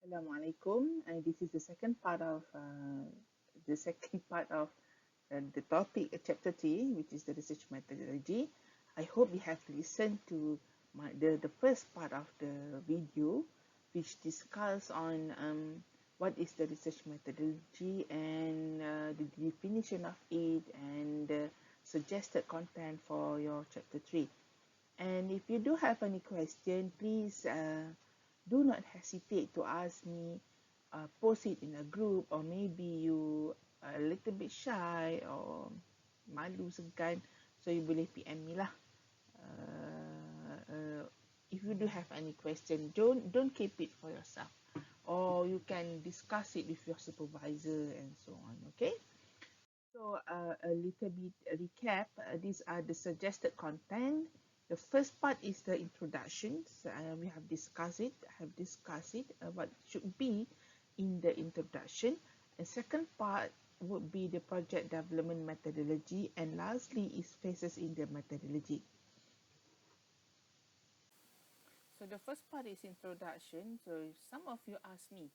Assalamualaikum. This is the second part of the topic, chapter 3, which is the research methodology. I hope you have listened to the first part of the video, which discuss on what is the research methodology and the definition of it and the suggested content for your chapter 3. And if you do have any question, please do not hesitate to ask me, post it in a group, or maybe you are a little bit shy or malu segan, so you boleh PM me lah. If you do have any question, don't keep it for yourself, or you can discuss it with your supervisor and so on. Okay. So a little bit recap. These are the suggested content. The first part is the introductions. We have discussed it. What should be in the introduction. And second part would be the project development methodology. And lastly is phases in the methodology. So the first part is introduction. So if some of you ask me,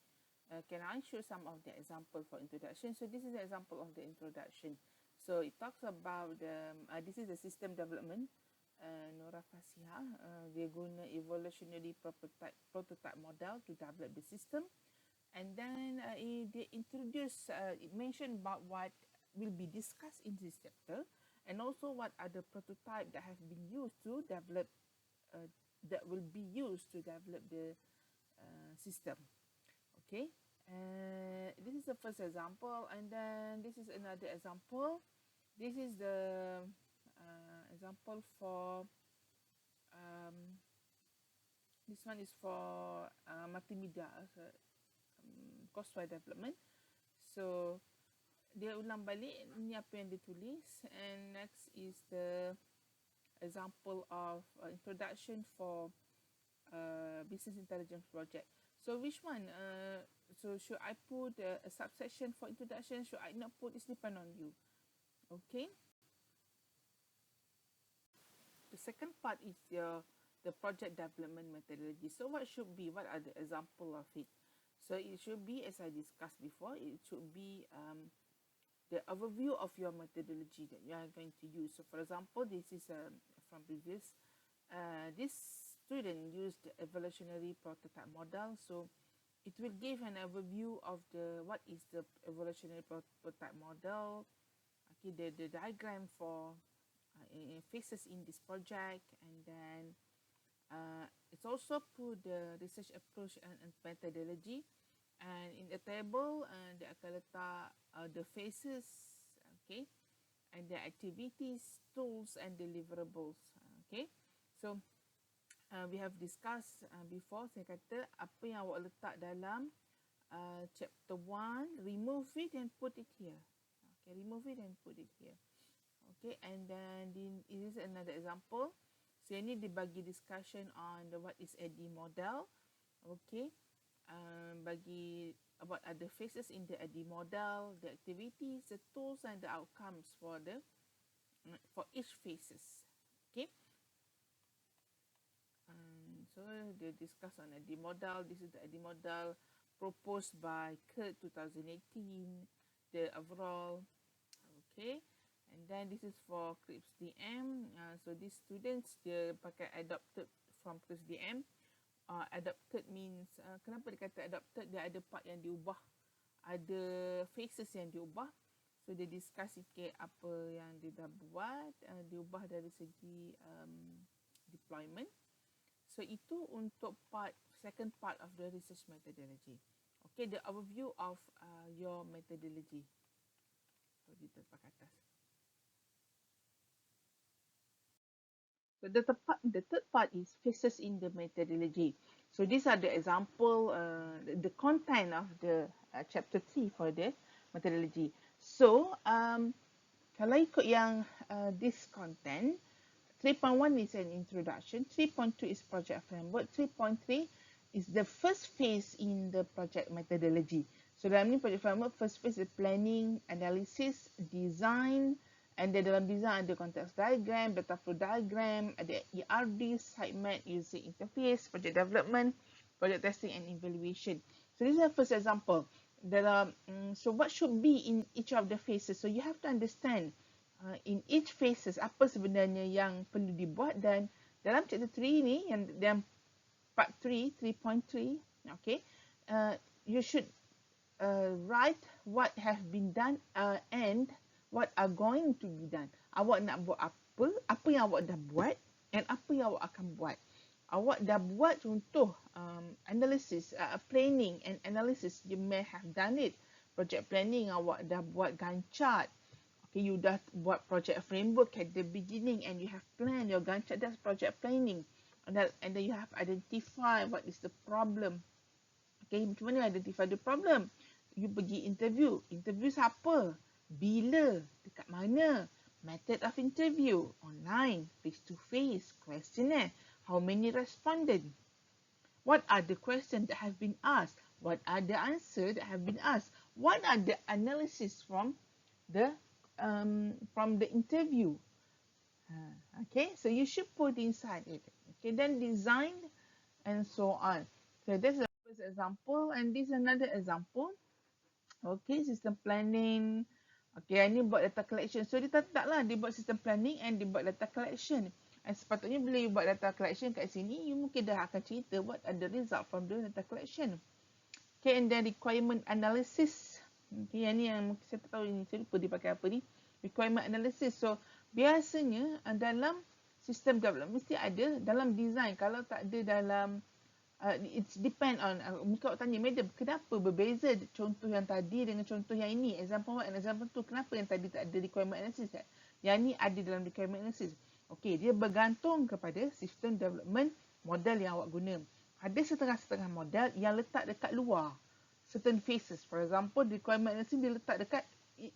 can I show some of the example for introduction? So this is the example of the introduction. So it talks about this is the system development. Nora Fasiha, dia guna evolutionary prototype model to develop the system. And then they introduce, it mentioned about what will be discussed in this chapter, and also what are the prototype that have been used to develop, that will be used to develop the system. Okay, this is the first example, and then this is another example. This is the example for this one is for multimedia, courseware development. So dia ulang balik ni apa yang dia tulis, and next is the example of introduction for business intelligence project. So which one? So should I put a subsection for introduction? Should I not put? It's depend on you. Okay. The second part is the project development methodology. So what should be? What are the example of it? So it should be, as I discussed before, it should be the overview of your methodology that you are going to use. So for example, this is from previous. This student used the evolutionary prototype model. So it will give an overview of what is the evolutionary prototype model. Okay, the diagram for phases in this project, and then it's also put the research approach and methodology, and in the table dia akan letak the phases, okay, and the activities, tools and deliverables. Okay, so we have discussed before. Saya kata apa yang awak letak dalam chapter 1, remove it and put it here. Okay, remove it and put it here. Okay, and then this is another example. So ini dibagi discussion on what is AD model. Okay, bagi about other phases in the AD model, the activities, the tools and the outcomes for for each phases. Okay. So they discuss on AD model. This is the AD model proposed by Kurt 2018. The overall. Okay. And then this is for CRIPS DM. So these students, dia pakai adopted from CRIPS DM. Adopted means, kenapa dia kata adopted? Dia ada part yang diubah, ada phases yang diubah. So dia discuss sikit apa yang dia dah buat, diubah dari segi deployment. So itu untuk second part of the research methodology. Okay, the overview of your methodology. So di tempat atas. So the third part is phases in the methodology. So these are the example, the content of the chapter 3 for the methodology. So kalau ikut yang this content, 3.1 is an introduction, 3.2 is project framework, 3.3 is the first phase in the project methodology. So dalam ni project framework, first phase is planning, analysis, design, and then dalam design ada context diagram, data flow diagram, ada ERD, site map, user interface, project development, project testing and evaluation. So this is the first example. So what should be in each of the phases? So you have to understand in each phases apa sebenarnya yang perlu dibuat, dan dalam chapter 3 ni yang part 3, 3.3, okay, you should write what have been done and what are going to be done. Awak nak buat apa yang awak dah buat, and apa yang awak akan buat. Awak dah buat contoh analysis, planning and analysis, you may have done it. Project planning, awak dah buat Gantt chart. Okay, you dah buat project framework at the beginning and you have planned your Gantt chart, that's project planning. And then you have identified what is the problem. Okay, macam mana identify the problem? You pergi interview. Interview siapa? Bila? Dekat mana? Method of interview. Online, face to face, questionnaire. How many respondents? What are the questions that have been asked? What are the answers that have been asked? What are the analysis from the interview? Okay, so you should put inside it. Okay, then design and so on. So that's the first example, and this is another example. Okay, system planning. Okay, ini buat data collection. So dia taklah dia buat system planning and dia buat data collection. And sepatutnya bila you buat data collection kat sini, you mungkin dah akan cerita what are the result from the data collection. Okay, and then requirement analysis. Okay, yang ni yang mungkin saya tak tahu ini, saya lupa dia pakai apa ni. Requirement analysis. So, biasanya dalam system development mesti ada dalam design. Kalau tak ada dalam, it's depend on, mungkin awak tanya, madam, kenapa berbeza contoh yang tadi dengan contoh yang ini? Example 1 and example 2, kenapa yang tadi tak ada requirement analysis? Yang ni ada dalam requirement analysis. Okey, dia bergantung kepada sistem development model yang awak guna. Ada setengah-setengah model yang letak dekat luar certain phases. For example, requirement analysis dia letak dekat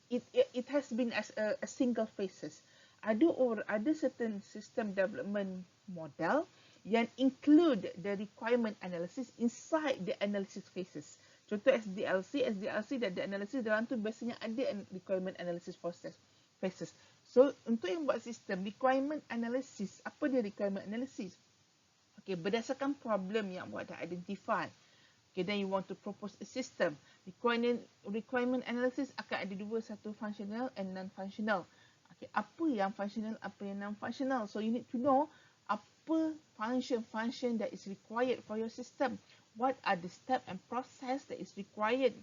it has been as a single phases. Ada certain system development model yang include the requirement analysis inside the analysis phases. Contoh SDLC dan the analysis dalam tu biasanya ada requirement analysis process phases. So, untuk yang buat sistem requirement analysis, apa dia requirement analysis? Okay, berdasarkan problem yang awak dah identify. Okay, then you want to propose a system. Requirement analysis akan ada dua, satu functional and non-functional. Okay, apa yang functional, apa yang non-functional. So, you need to know apa function that is required for your system. What are the step and process that is required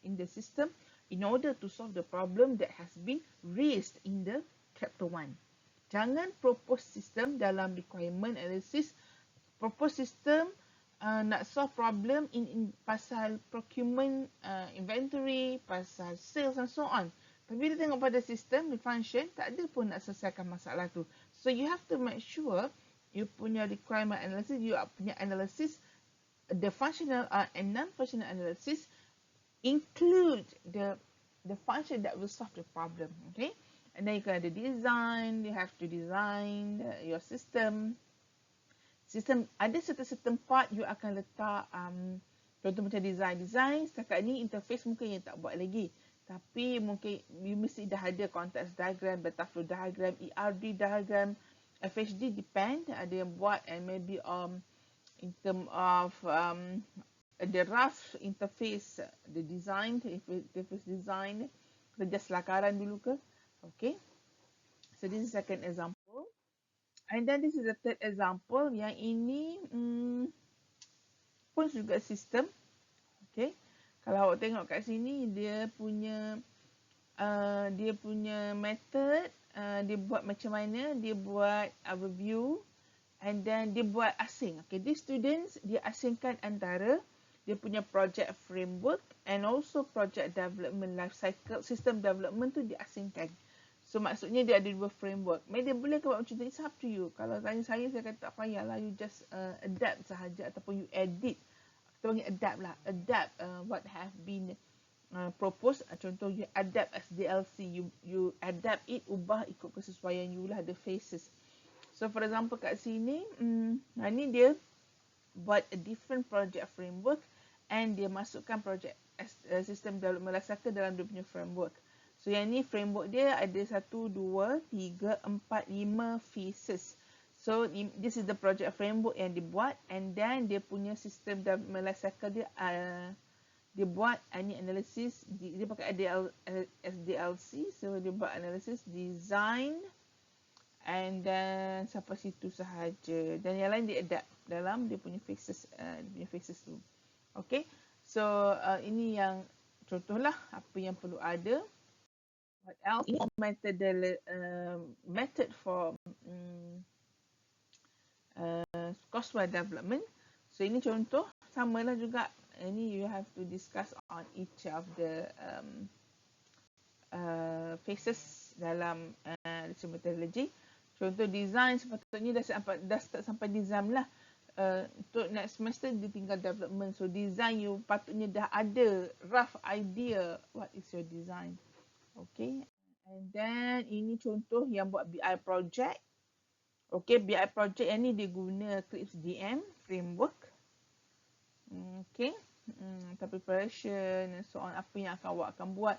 in the system in order to solve the problem that has been raised in the chapter 1. Jangan propose system dalam requirement analysis. Propose system nak solve problem in pasal procurement, inventory, pasal sales and so on. Tapi bila tengok pada sistem, function, tak ada pun nak selesaikan masalah tu. So you have to make sure you punya requirement analysis, you punya analysis, the functional and non-functional analysis include the function that will solve the problem. Okay, and then you can ada design. You have to design your system. Ada certain part you akan letak contoh macam design. Setakat ni interface mungkin you tak buat lagi, tapi mungkin you mesti dah ada context diagram, data flow diagram, ERD diagram, FHD depend, ada yang buat, and maybe in term of the rough interface, the design, interface design, kerja selakaran dulu ke. Okay, so this is second example, and then this is the third example. Yang ini pun juga sistem. Okay, kalau awak tengok kat sini, dia punya method, dia buat macam mana, dia buat overview, and then dia buat asing. Okay, these students dia asingkan antara dia punya project framework and also project development life cycle. System development tu dia asingkan. So maksudnya dia ada dua framework. Dia boleh ke buat macam tu? It's up to you. Kalau tanya saya kata tak payahlah, you just adapt sahaja ataupun you edit. Kita panggil adapt lah. Adapt what have been proposed. Contoh you adapt SDLC, you adapt it, ubah ikut kesesuaian you lah, the phases. So for example kat sini, ni dia buat a different project framework and dia masukkan project system development life cycle dalam dia punya framework. So yang ni framework dia ada 1, 2, 3, 4, 5 phases. So this is the project framework yang dibuat, and then dia punya system development life cycle dia dia buat any analysis, dia pakai SDLC, so dia buat analysis, design, and then sampai situ sahaja. Dan yang lain dia adapt dalam dia punya phases tu. Okay, so ini yang contohlah apa yang perlu ada. What else? Ini method for coursework development. So ini contoh, samalah juga. Ini you have to discuss on each of the phases dalam methodology. Contoh design sepatutnya dah start sampai design lah. Untuk next semester dia tinggal development. So design you patutnya dah ada rough idea what is your design. Okay. And then ini contoh yang buat BI project. Okay, BI project yang ni dia guna Eclipse DM framework. Okay. Preparation and so on. Apa yang awak akan buat.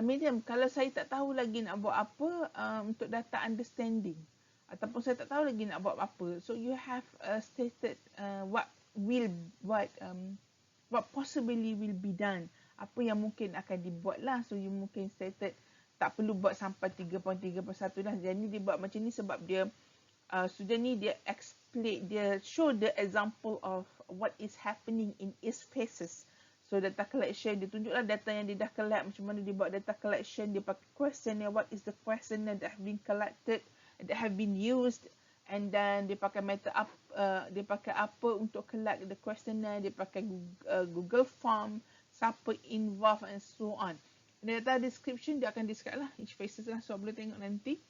Medium, kalau saya tak tahu lagi nak buat apa untuk data understanding. Ataupun saya tak tahu lagi nak buat apa. So you have stated what possibly will be done. Apa yang mungkin akan dibuat lah. So you mungkin stated tak perlu buat sampai 3.3.1 lah. Jadi dia buat macam ni sebab dia student ni dia explain, dia show the example of what is happening in each phases. So data collection, dia tunjuklah data yang dia dah collect, macam mana dia buat data collection, dia pakai questionnaire, what is the questionnaire that have been collected, that have been used, and then dia pakai method dia pakai apa untuk collect the questionnaire, dia pakai Google Form, siapa involved and so on. Data description dia akan describe lah each phases lah, so boleh tengok nanti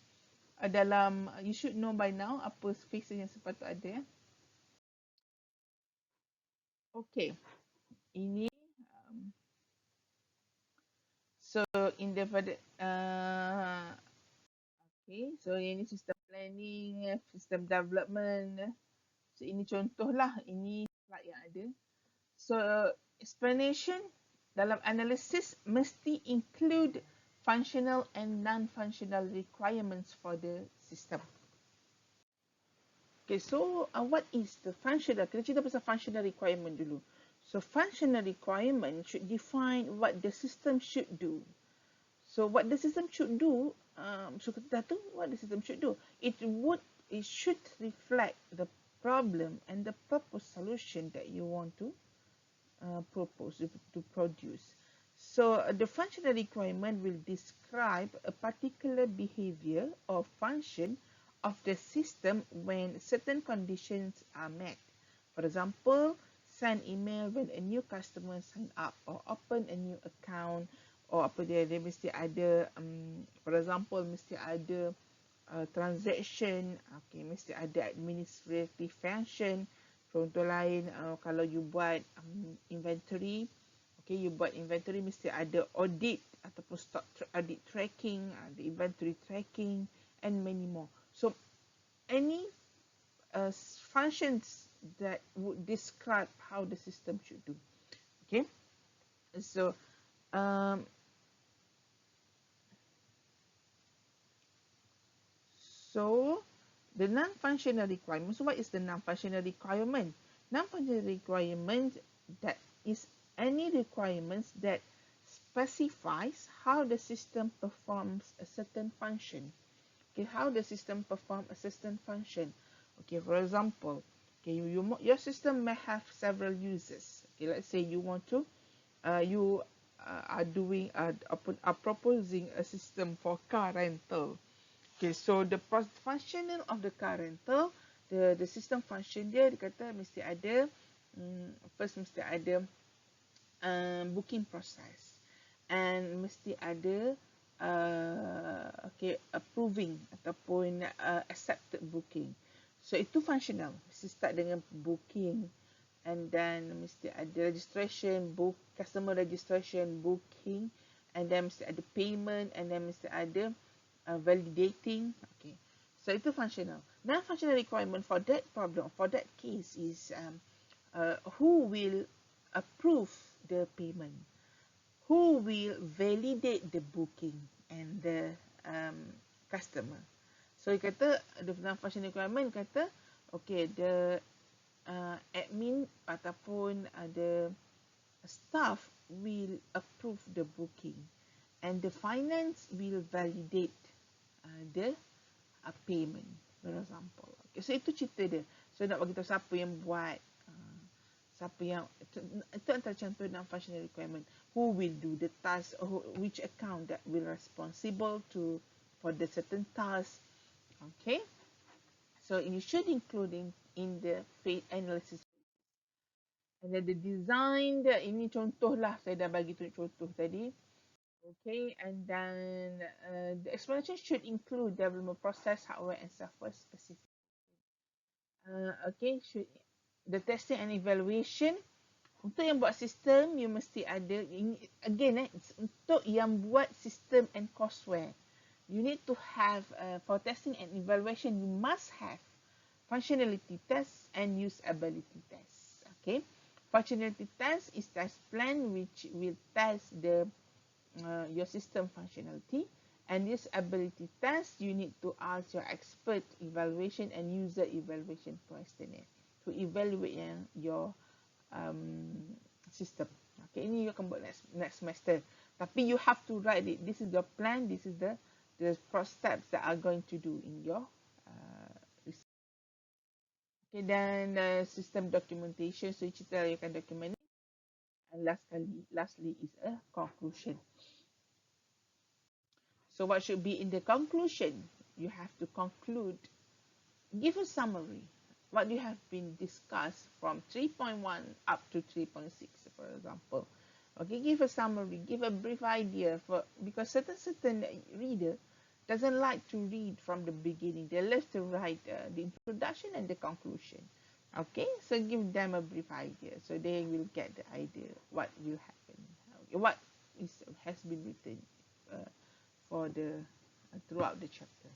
dalam, you should know by now apa phases yang sepatut ada. Okay, ini so in the okay, so ini system planning, system development. So ini contohlah, ini slide yang ada. So explanation dalam analysis mesti include functional and non-functional requirements for the system. Okay, so what is the functional? Kita cerita pasal functional requirement dulu. So functional requirement should define what the system should do. So what the system should do, so kita tahu what the system should do. It should reflect the problem and the purpose solution that you want to propose, to produce. So the functional requirement will describe a particular behavior or function of the system when certain conditions are met. For example, send email when a new customer sign up, or open a new account, or apa dia mesti ada, for example, mesti ada transaction, okay, mesti ada administrative function. Contoh lain, kalau you buat inventory, okay, you buat inventory mesti ada audit ataupun stock audit tracking, ada inventory tracking, and many more. So any functions that would describe how the system should do. Okay, so the non-functional requirement. So what is the non-functional requirement? Non-functional requirement, that is any requirements that specifies how the system performs a certain function. Okay, how the system performs a certain function. Okay, for example, okay, your system may have several users. Okay, let's say you want to, you are proposing a system for car rental. Okay, so the functional of the car rental, the system function dia kata mesti ada, first mesti ada booking process, and mesti ada okay, approving ataupun accepted booking. So itu functional, mesti start dengan booking, and then mesti ada registration, customer registration, booking, and then mesti ada payment, and then mesti ada validating. Okay, so itu functional. Non-functional requirement for that problem, for that case, is who will approve the payment, who will validate the booking, and the customer. So dia kata the non-functional requirement kata, okay, the admin ataupun ada staff will approve the booking and the finance will validate the payment, for example. Okay, so itu cerita dia. So nak bagi tahu siapa yang buat, siapa yang itu antara contoh dalam functional requirement. Who will do the task, or which account that will responsible to for the certain task. Okay, so you should include in the phase analysis. And then the design, ini contoh lah, saya dah bagi tunjuk contoh tadi. Okay, and then the explanation should include development process, hardware and software specific. Okay, should the testing and evaluation. Untuk yang buat sistem, you mesti ada, again, untuk yang buat sistem and courseware, you need to have, for testing and evaluation, you must have functionality tests and usability tests. Okay, functionality test is test plan which will test the your system functionality, and usability test you need to ask your expert evaluation and user evaluation questionnaire to evaluate your system. Okay, ini you akan buat next semester. Tapi you have to write it. This is your plan. This is the first steps that are going to do in your research. Okay, then system documentation. So cerita you akan document it. And lastly is a conclusion. So what should be in the conclusion? You have to conclude, give a summary. What you have been discussed from 3.1 up to 3.6, for example. Okay, give a summary, give a brief idea for, because certain reader doesn't like to read from the beginning. They love to write the introduction and the conclusion. Okay, so give them a brief idea so they will get the idea what will happen, what has been written for the throughout the chapter.